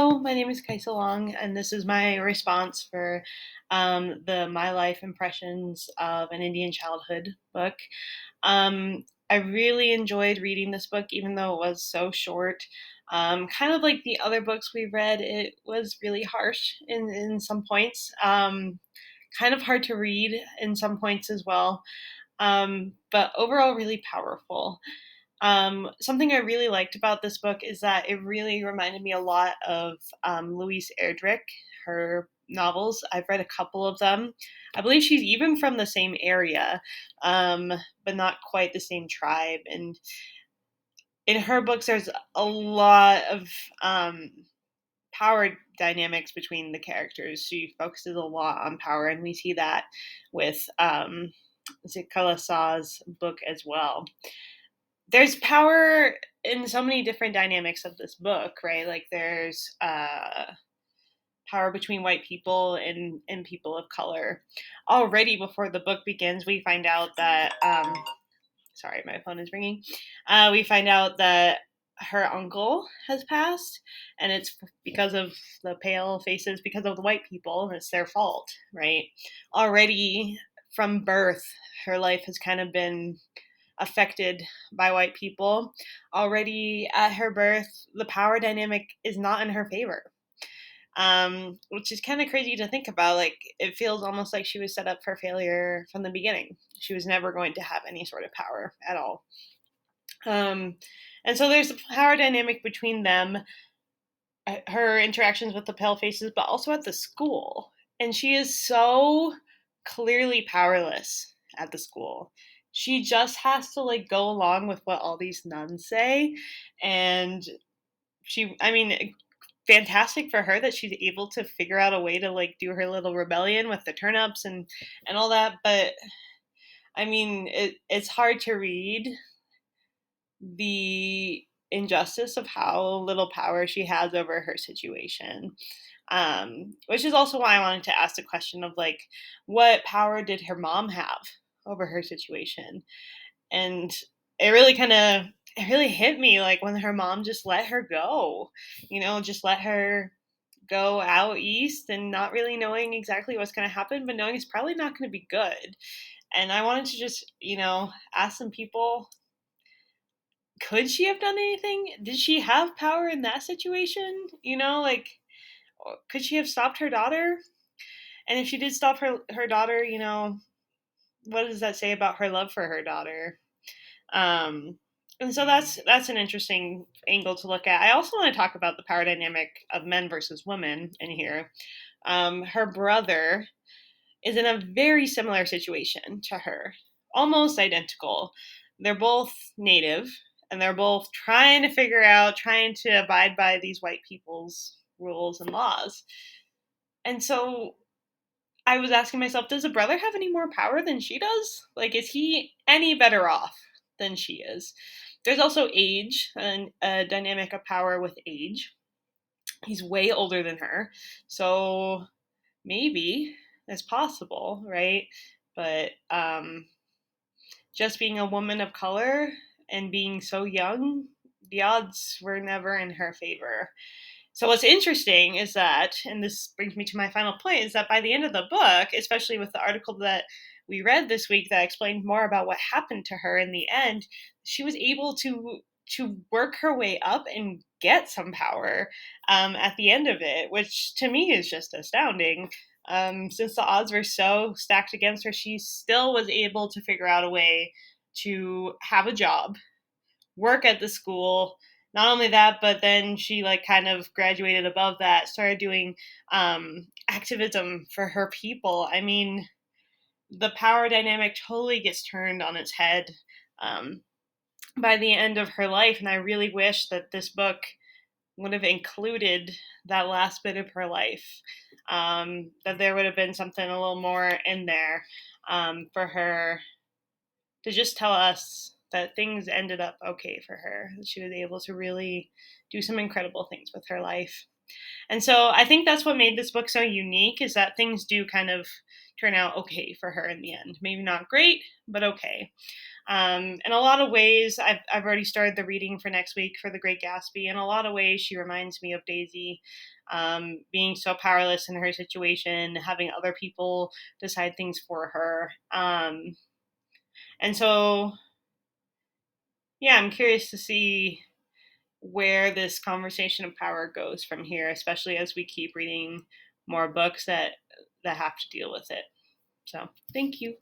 Hello, my name is Kaisa Long, and this is my response for the My Life Impressions of an Indian Childhood book. I really enjoyed reading this book, even though it was so short. Kind of like the other books we read, it was really harsh in some points, kind of hard to read in some points as well, but overall, really powerful. Something I really liked about this book is that it really reminded me a lot of Louise Erdrich, her novels. I've read a couple of them. I believe she's even from the same area, um, but not quite the same tribe. And in her books, there's a lot of power dynamics between the characters. She focuses a lot on power, and we see that with Zikala Saw's book as well. There's power in so many different dynamics of this book, right? Like there's power between white people and people of color. Already before the book begins, we find out that sorry, my phone is ringing. We find out that her uncle has passed, and it's because of the pale faces, because of the white people. It's their fault, right? Already from birth, her life has kind of been affected by white people. Already at her birth, the power dynamic is not in her favor, which is kind of crazy to think about. Like, it feels almost like she was set up for failure from the beginning. She was never going to have any sort of power at all. Um, and so there's a power dynamic between them, her interactions with the pale faces, but also at the school. And she is so clearly powerless at the school. She just has to like go along with what all these nuns say. And I mean, fantastic for her that she's able to figure out a way to like do her little rebellion with the turnips and all that. But I mean, it's hard to read the injustice of how little power she has over her situation. Which is also why I wanted to ask the question of like, what power did her mom have over her situation? And it really kind of it really hit me like when her mom just let her go, just let her go out east and not really knowing exactly what's going to happen, but knowing it's probably not going to be good. And I wanted to just, ask some people, could she have done anything? Did she have power in that situation? Like, could she have stopped her daughter? And if she did stop her daughter, what does that say about her love for her daughter? Um, and so that's an interesting angle to look at. I also want to talk about the power dynamic of men versus women in here. Her brother is in a very similar situation to her, almost identical. They're both native, and they're both trying to abide by these white people's rules and laws. And so I was asking myself, does the brother have any more power than she does? Like, is he any better off than she is? There's also age and a dynamic of power with age. He's way older than her. So maybe it's possible, right? But just being a woman of color and being so young, the odds were never in her favor. So what's interesting is that, and this brings me to my final point, is that by the end of the book, especially with the article that we read this week that explained more about what happened to her in the end, she was able to work her way up and get some power at the end of it, which to me is just astounding. Since the odds were so stacked against her, she still was able to figure out a way to have a job, work at the school. Not only that, but then she like kind of graduated above that, started doing activism for her people. I mean, the power dynamic totally gets turned on its head um, by the end of her life, and I really wish that this book would have included that last bit of her life. That there would have been something a little more in there for her to just tell us that things ended up okay for her. That she was able to really do some incredible things with her life. And so I think that's what made this book so unique, is that things do kind of turn out okay for her in the end. Maybe not great, but okay. In a lot of ways, I've already started the reading for next week for The Great Gatsby. In a lot of ways, she reminds me of Daisy, being so powerless in her situation, having other people decide things for her. And so, yeah, I'm curious to see where this conversation of power goes from here, especially as we keep reading more books that have to deal with it. So, thank you.